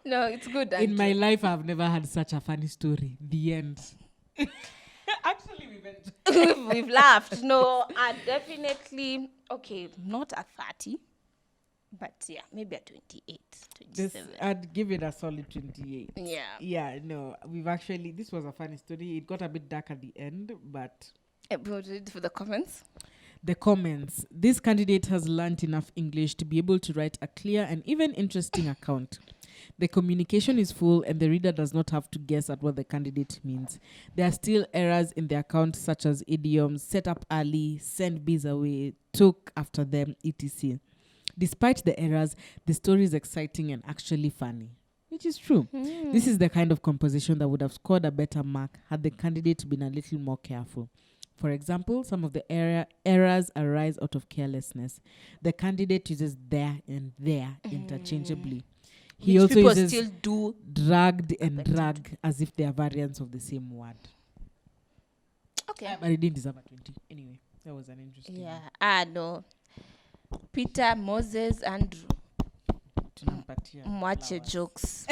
Speaker 2: No, it's good.
Speaker 1: In my life, I've never had such a funny story. The end. Actually, we've
Speaker 2: laughed. No, definitely, okay, not at 30, but yeah, maybe at 28, 27.
Speaker 1: I'd give it a solid 28.
Speaker 2: Yeah.
Speaker 1: Yeah, no, this was a funny story. It got a bit dark at the end, but...
Speaker 2: For the comments.
Speaker 1: The comments. This candidate has learnt enough English to be able to write a clear and even interesting account. The communication is full and the reader does not have to guess at what the candidate means. There are still errors in the account such as idioms, set up early, send bees away, took after them, etc. Despite the errors, the story is exciting and actually funny. Which is true. This is the kind of composition that would have scored a better mark had the candidate been a little more careful. For example, some of the errors arise out of carelessness. The candidate uses there and there interchangeably. He
Speaker 2: Which
Speaker 1: also
Speaker 2: people
Speaker 1: uses
Speaker 2: still do
Speaker 1: dragged and drag as if they are variants of the same word.
Speaker 2: Okay.
Speaker 1: But it didn't deserve a 20. Anyway, that was an interesting one.
Speaker 2: No. Peter, Moses, Andrew. Mwache jokes.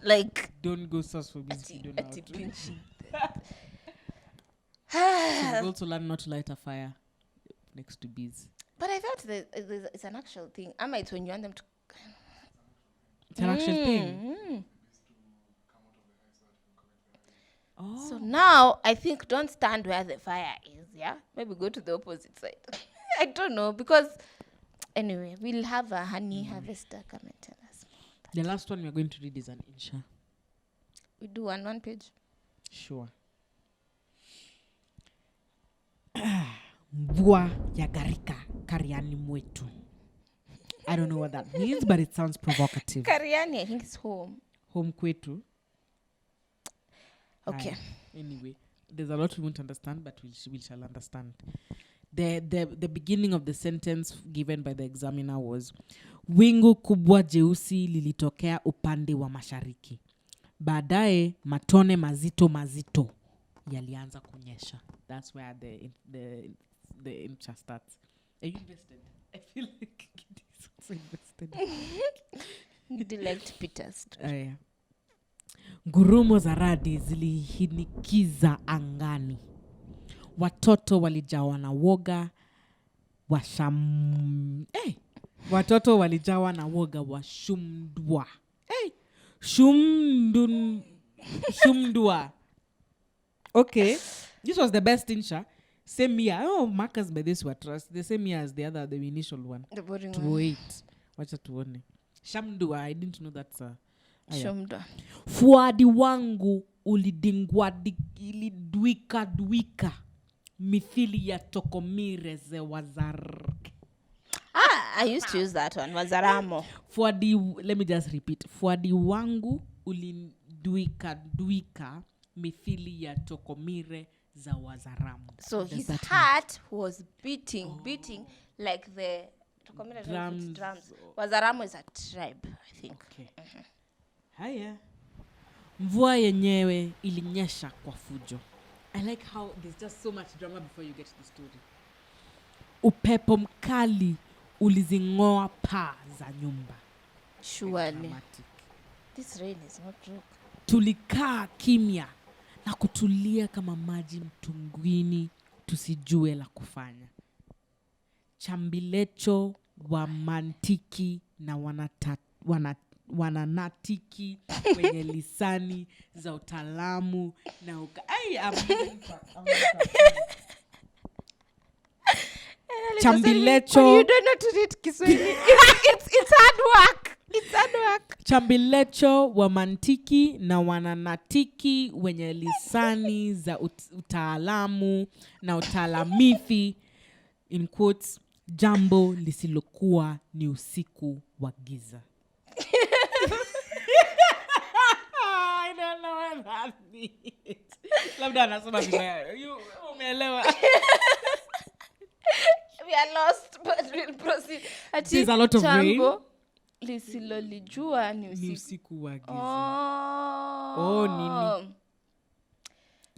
Speaker 2: Like...
Speaker 1: Don't go source for bees if you don't know how to. So we've also learned not to light a fire next to bees.
Speaker 2: But I thought that it's an actual thing. It's when you want them to...
Speaker 1: It's an actual thing.
Speaker 2: Oh. So now, I think don't stand where the fire is, yeah? Maybe go to the opposite side. I don't know, because... Anyway, we'll have a honey harvester come and tell us.
Speaker 1: The last one we're going to read is an insha.
Speaker 2: We do one page?
Speaker 1: Sure. Mvua ya garika kariani mwetu. I don't know what that means, but it sounds provocative.
Speaker 2: Kariani, I think it's home.
Speaker 1: Home kwetu.
Speaker 2: Okay.
Speaker 1: Anyway, there's a lot we won't understand, but we shall understand. The beginning of the sentence given by the examiner was, wingu kubwa jeusi lilitokea upande wa mashariki. Baadaye matone mazito yalianza kunyesha. That's where the intro starts. Are you invested? I feel like it is so invested.
Speaker 2: You liked Peter's.
Speaker 1: Yeah. Ngurumo za radi zilihinikiza angani. Watoto walijawa na woga watoto walijawa na woga washumdwa. Shumdwa. Okay. This was the best insha. Same year. Oh, markers by this were trust. The same year as the initial one.
Speaker 2: The boring
Speaker 1: 208. Wacha tuone. Shamdwa. I didn't know that's
Speaker 2: Shumdwa.
Speaker 1: Fuadi wangu ilidwika mithili ya tokomire ze wazark.
Speaker 2: I used to use that one. Wazaramo.
Speaker 1: Let me just repeat. Fuadi wangu ulidwika mithili ya tokomire za wazaramo.
Speaker 2: So his heart was beating like the drums. Wazaramo is a tribe, I think.
Speaker 1: Okay. Haya. Mvua yenyewe ilinyesha kwa fujo. I like how there's just so much drama before you get to the story. Upepo mkali ulizingoa paa za nyumba.
Speaker 2: Surely. This rain is not joke.
Speaker 1: Tulikaa kimya na kutulia kama maji mtungwini, tusijue la kufanya. Chambilecho wa mantiki na wananatiki wenye lisani za utaalamu na Chambilecho.
Speaker 2: You don't know to read Kiswahili. It's hard work. It's hard work.
Speaker 1: Chambilecho wa mantiki na wananatiki wenye lisani za utaalamu na utaalamithi, in quotes, jambo lisilokuwa ni usiku wa giza. I don't know what that means. Labda anasema vibaya. Umeelewa?
Speaker 2: We are lost, but we'll proceed.
Speaker 1: There's a lot of rain.
Speaker 2: Lisilolijua ni
Speaker 1: usiku wa giza. Nini?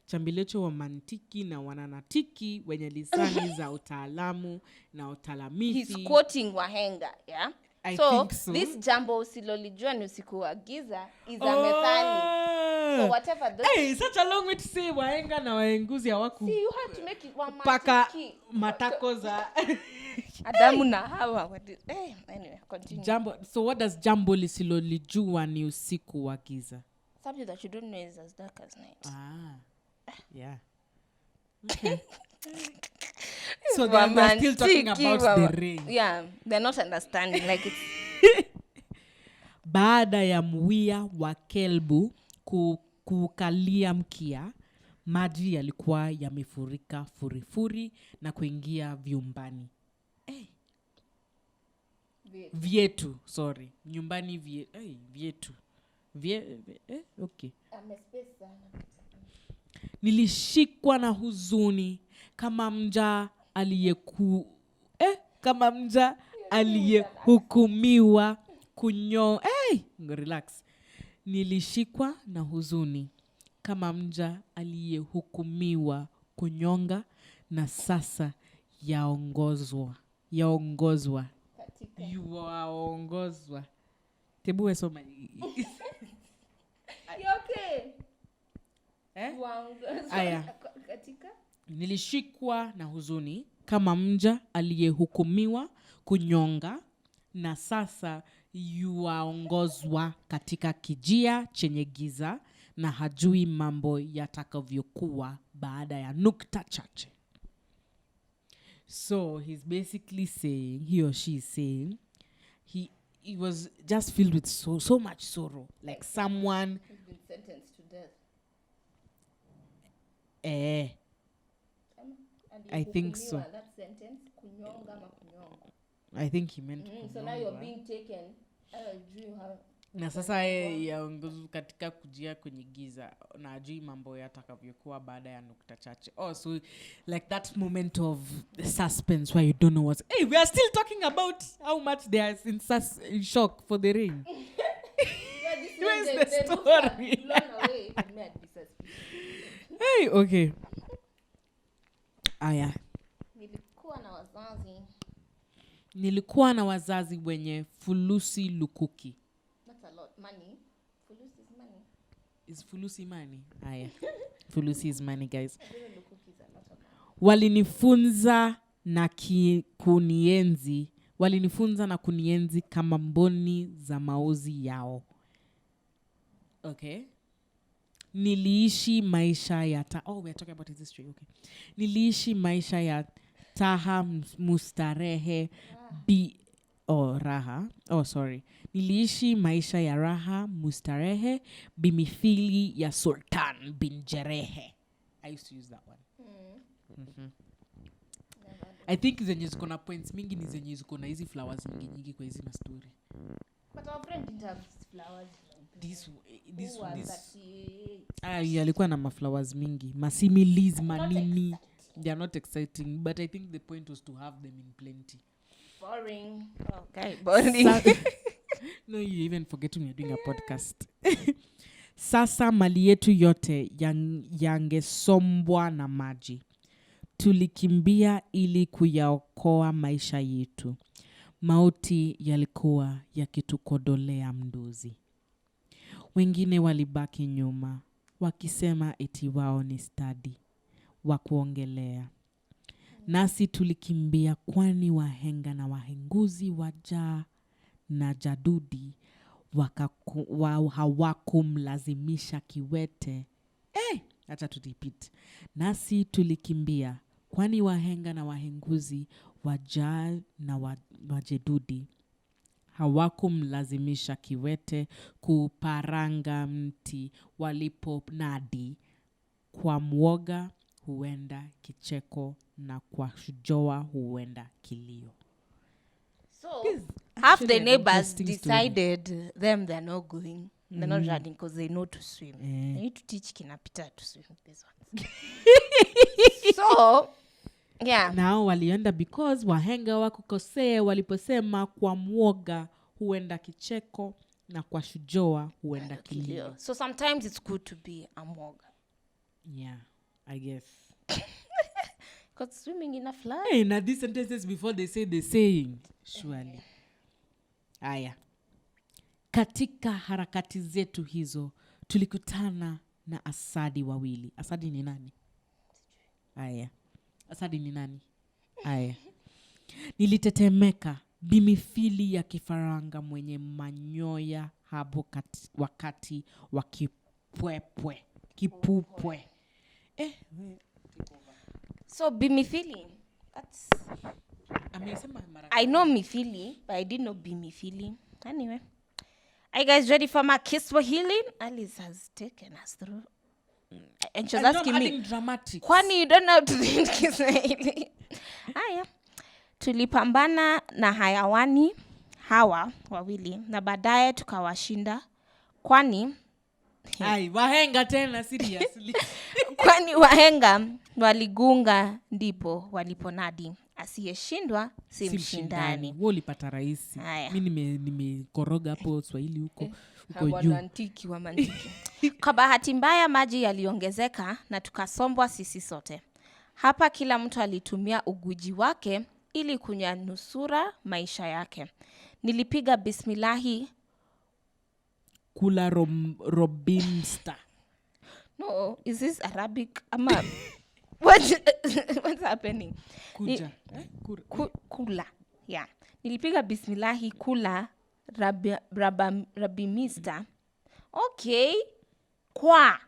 Speaker 1: Chambilecho wa mantiki na wananatiki wenye lisani za utaalamu na utalamithi.
Speaker 2: He's quoting wahenga, yeah?
Speaker 1: I
Speaker 2: so
Speaker 1: think so.
Speaker 2: This jambo usilolijua ni usiku wa giza is a methali. So whatever those...
Speaker 1: Hey, such a long way to say wahenga na waenguzi hawaku.
Speaker 2: See, you had to make it
Speaker 1: paka matako za
Speaker 2: Adamu na Hawa. Anyway, continue.
Speaker 1: Jambo. So what does jambo lisilolijua ni usiku wa giza?
Speaker 2: Something that you don't know is as dark as night.
Speaker 1: Yeah. Okay. So they're still talking about the rain.
Speaker 2: Yeah, they're not understanding like it's
Speaker 1: baada ya mwia wa kelbu kukalia mkia, maji yalikuwa yamefurika furifuri na kuingia vyumbani. Vyetu, sorry. Nyumbani vyetu. Okay. Nilishikwa na huzuni kama mja aliyehukumiwa relax. Nilishikwa na huzuni kama mja aliyehukumiwa kunyonga na sasa yaongozwa. Yuwaongozwa. Tebuwe soma.
Speaker 2: Okay. Katika
Speaker 1: nilishikwa na huzuni kama mja aliyehukumiwa kunyonga na sasa yuwaongozwa katika kijia chenye giza na hajui mambo yatakavyokuwa baada ya nukta chache. So he's basically saying, he or she is saying, he was just filled with so much sorrow, like someone
Speaker 2: who's been sentenced to death.
Speaker 1: I think so.
Speaker 2: That sentence, kunyonga ama kunyonga.
Speaker 1: I think he meant
Speaker 2: so now you're being taken.
Speaker 1: Na sasa yaongozu katika kujia kwenye giza na ajui mambo yatakavyokuwa baada ya nukta chache. So like that moment of suspense where you don't know what's... Hey, we are still talking about how much they are in shock for the rain. Where's the story? Hey, okay. Aya. Nilikuwa na wazazi wenye fulusi lukuki.
Speaker 2: That's a lot. Money. Fulusi is money.
Speaker 1: Is fulusi money? Aya. Fulusi is money, guys.
Speaker 2: Lukuki is a lot of money.
Speaker 1: Walinifunza na kunienzi kama mboni za mauzi yao. Okay. Niliishi maisha ya we're talking about his history. Okay. Niliishi maisha ya taha mustarehe Niliishi maisha ya raha mustarehe bimithili ya Sultan bin Jerehe. I used to use that one. I think zenye ziko na points mingi ni zenye ziko na hizi flowers nyingi kwa hizi story.
Speaker 2: But our friend didn't have flowers.
Speaker 1: This alikuwa na flowers mingi. Masimilis, manini. They are not exciting, but I think the point was to have them in plenty.
Speaker 2: Boring. Okay, boring.
Speaker 1: No, you even forget when you're doing a podcast. Sasa mali yetu yote yangesombwa na maji. Tulikimbia ili kuyaokoa maisha yetu. Mauti yalikuwa yakitukodolea mdozi. Wengine walibaki nyuma, wakisema eti wao ni stadi wa kuongelea. Nasi tulikimbia kwani wahenga na wahenguzi wajaa na jadudi hawakumlazimisha kiwete. Acha tu repeat. Nasi tulikimbia kwani wahenga na wahenguzi wajaa na wajedudi hawakumlazimisha kiwete kuparanga mti waliponadi. Kwa mwoga huenda kicheko na kwa shujaa huenda kilio.
Speaker 2: So half the neighbors decided they're not going. They're not running because they know to swim. They need to teach Kinapita to swim this one. So yeah.
Speaker 1: Now walienda because wahenga wakukosea waliposema kwa mwoga huenda kicheko na kwa shujaa huenda kilio.
Speaker 2: So sometimes it's good to be a mwoga.
Speaker 1: Yeah, I guess.
Speaker 2: Because swimming in a flood.
Speaker 1: Hey, now these sentences before they say the saying. Surely. Aya. Katika harakati zetu hizo tulikutana na asadi wawili. Asadi ni nani? Aya. Asadi ni nani? Aya. Nilitetemeka, bimifili ya kifaranga mwenye manyoya hapo wakati wa kipupwe.
Speaker 2: So bimifili, that's I know mifili, but I didn't know bimifili. Anyway, are you guys ready for my Kiswahili? Alice has taken us through. And she's asking me, kwani you don't know to read Kiswahili? Aya. Tulipambana na hayawani hawa wawili na baadaye tukawashinda. Kwani
Speaker 1: wahenga tena seriously.
Speaker 2: Kwani wahenga waligunga ndipo waliponadi. Asiyeshindwa si mshindani.
Speaker 1: Wewe ulipata rahisi. Mimi nimekoroga hapo Swahili huko juu.
Speaker 2: Mantiki wa mantiki. Kwa bahati mbaya maji yaliongezeka na tukasombwa sisi sote. Hapa kila mtu alitumia uguji wake ili kunyanusura maisha yake. Nilipiga bismillahi
Speaker 1: kula robimsta.
Speaker 2: No, is this Arabic? What's happening?
Speaker 1: Kuja.
Speaker 2: Kula. Yeah. Nilipiga bismillahi kula rabimista. Okay. Kwa.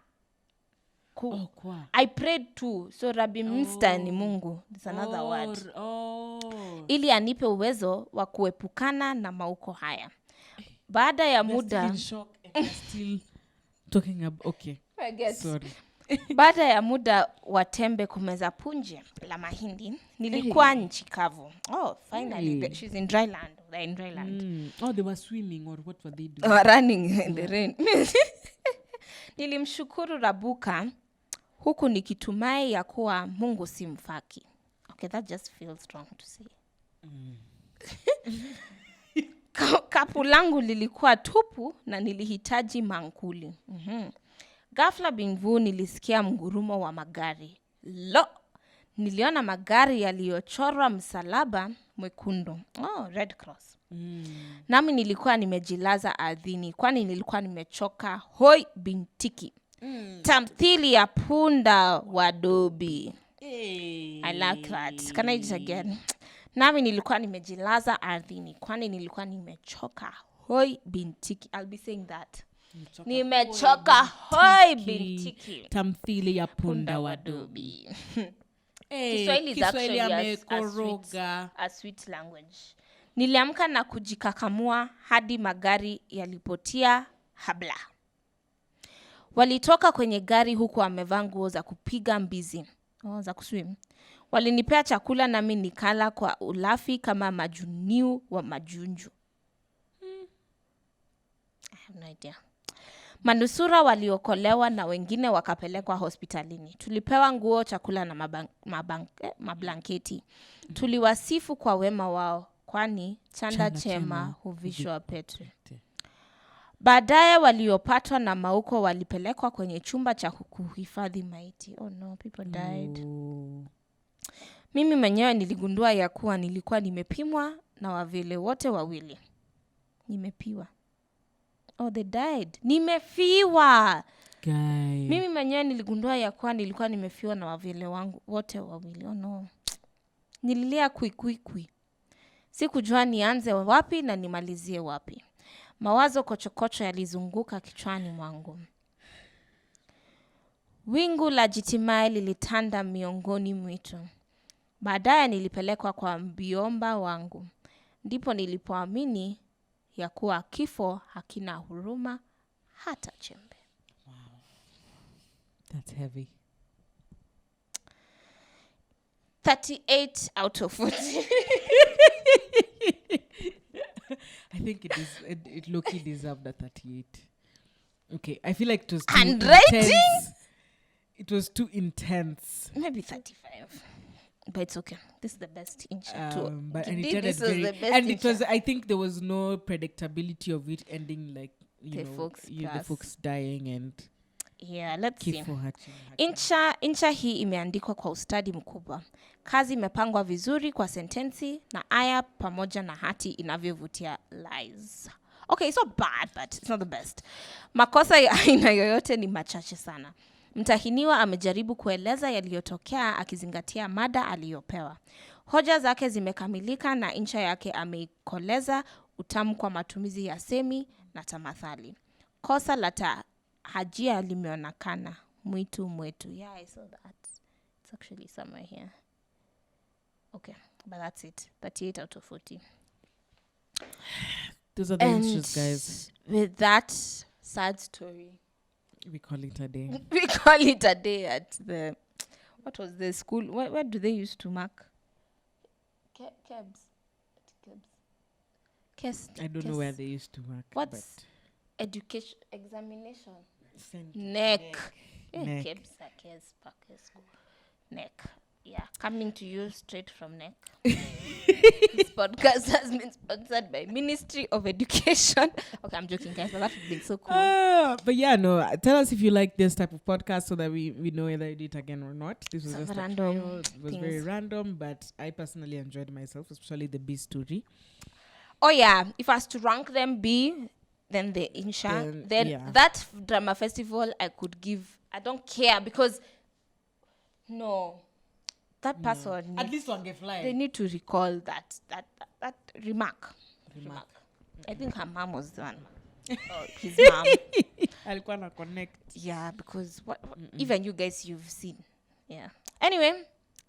Speaker 2: I prayed too. So rabimista ni Mungu. It's another word. Ili anipe uwezo wa kuepukana na mauko haya. Baada ya muda
Speaker 1: still talking about okay.
Speaker 2: I guess.
Speaker 1: Sorry.
Speaker 2: Baada ya muda wa tembe kumeza punje la mahindi, nilikuwa nchi kavu. Oh, finally she's in dry land. They're in dry land.
Speaker 1: Oh, they were swimming or what were they doing?
Speaker 2: Running in the rain. Nilimshukuru Rabuka huku nikitumai ya kuwa Mungu si mfaki. Okay, that just feels wrong to say. Kapu langu lilikuwa tupu na nilihitaji mankuli. Ghafla binvu nilisikia mgurumo wa magari. Niliona magari yaliyochorwa msalaba mwekundu. Oh, Red Cross. Nami nilikuwa nimejilaza ardhini kwani nilikuwa nimechoka hoi bintiki. Tamthili ya punda wa dobi. I like that. Can I just again? Nami nilikuwa nimejilaza ardhini kwani nilikuwa nimechoka hoi bintiki. I'll be saying that. Nimechoka hoi bintiki.
Speaker 1: Tamthili ya punda wa dobi.
Speaker 2: Kiswahili is actually a sweet language. Niliamka na kujikakamua hadi magari yalipotia habla. Walitoka kwenye gari huku wamevaa nguo za kupiga mbizi. Za kuswim. Walinipea chakula nami nikala kwa ulafi kama majuniu wa majunju. I have no idea. Manusura waliokolewa na wengine wakapelekwa hospitalini. Tulipewa nguo, chakula na mablanketi. Tuliwasifu kwa wema wao kwani chanda chema huvishwa pete. Baadaye waliopatwa na mauko walipelekwa kwenye chumba cha kuhifadhi maiti. Oh no, people died. Mimi mwenyewe niligundua ya kuwa nilikuwa nimepimwa na wavile wote wawili. Nimepiwa. Oh, they died. Nimefiwa. Mimi mwenyewe niligundua ya kuwa nilikuwa nimefiwa na wavile wangu wote wawili. Oh no. Nililia kwi. Sikujua nianze wapi na nimalizie wapi. Mawazo kochokocho yalizunguka kichwani mwangu. Wingu la jitimai lilitanda miongoni mwetu. Baadaye nilipelekwa kwa mbiomba wangu. Ndipo nilipoamini ya kuwa kifo hakina huruma hata chembe.
Speaker 1: Wow. That's heavy.
Speaker 2: 38 out of 40.
Speaker 1: I think it low-key deserved a 38. Okay, I feel like it was too
Speaker 2: intense.
Speaker 1: It was too intense.
Speaker 2: Maybe 35. But it's okay. This is the best inch too.
Speaker 1: But and it was I think there was no predictability of it ending like the folks dying and
Speaker 2: Yeah, let's see.
Speaker 1: Kifo hachi.
Speaker 2: Insha hii imeandikwa kwa ustadi mkubwa. Kazi imepangwa vizuri kwa sentensi na aya pamoja na hati inavyovutia lies. Okay, it's not bad, but it's not the best. Makosa ya aina yoyote ni machache sana. Mtahiniwa amejaribu kueleza yaliyotokea akizingatia mada aliyopewa. Hoja zake zimekamilika na insha yake ameikoleza utamu kwa matumizi ya semi na tamathali. Kosa la tahajia limeonekana mwetu. Yeah, I saw that. It's actually somewhere here. Okay, but that's it. 38 out of 40.
Speaker 1: Those are the issues, guys.
Speaker 2: With that sad story,
Speaker 1: we call it a day.
Speaker 2: We call it a day at the... What was the school? Where do they used to mark? Kebs.
Speaker 1: I don't know where they used to work.
Speaker 2: What's education examination? Neck. Neck. Yeah, coming to you straight from Neck. This podcast has been sponsored by Ministry of Education. Okay, I'm joking, guys, but that would be so cool.
Speaker 1: But yeah, no, tell us if you like this type of podcast so that we know whether you do it again or not. This was just
Speaker 2: random.
Speaker 1: It was very random, but I personally enjoyed myself, especially the B story.
Speaker 2: Oh yeah, if I was to rank them B, then the Insha, then that drama festival I could give. I don't care because that person
Speaker 1: at least one get fly.
Speaker 2: They need to recall that remark. I think her mom was the one. Or his mom.
Speaker 1: Alikuwa na connect.
Speaker 2: Yeah, because even you guys you've seen. Yeah. Anyway,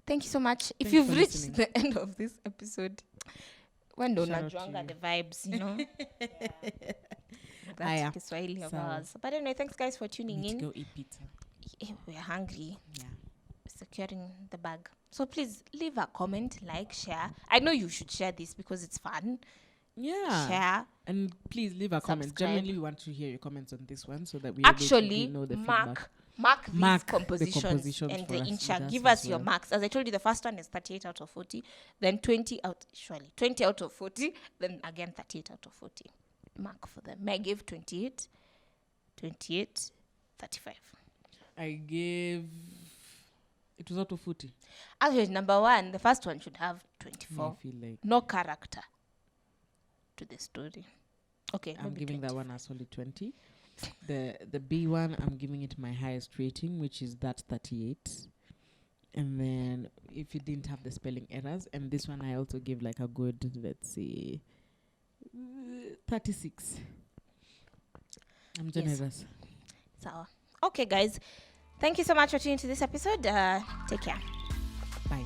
Speaker 2: thank you so much. If you've reached the end of this episode, when don't najuanga the vibes, you know. That's Kiswahili of ours. But anyway, thanks guys for tuning in.
Speaker 1: Go eat pizza.
Speaker 2: We're hungry.
Speaker 1: Yeah.
Speaker 2: Securing the bag. So please leave a comment, like, share. I know you should share this because it's fun.
Speaker 1: Yeah.
Speaker 2: Share.
Speaker 1: And please leave a comment. Generally, we want to hear your comments on this one so that we
Speaker 2: actually
Speaker 1: know the
Speaker 2: mark these compositions and the Insha. Give us your marks. As I told you, the first one is 38 out of 40. Then 20 out of 40. Then again 38 out of 40. Mark for them. I gave 28, 35.
Speaker 1: I gave... It was out of 40.
Speaker 2: Actually, number one, the first one should have 24.
Speaker 1: I feel like
Speaker 2: no character to the story. Okay,
Speaker 1: I'm giving
Speaker 2: 20.
Speaker 1: that one a solid 20. The B one, I'm giving it my highest rating, which is that 38. And then if you didn't have the spelling errors, and this one I also give like a good, let's say, 36. I'm generous.
Speaker 2: Yes. So, okay, guys. Thank you so much for tuning to this episode. Take care.
Speaker 1: Bye.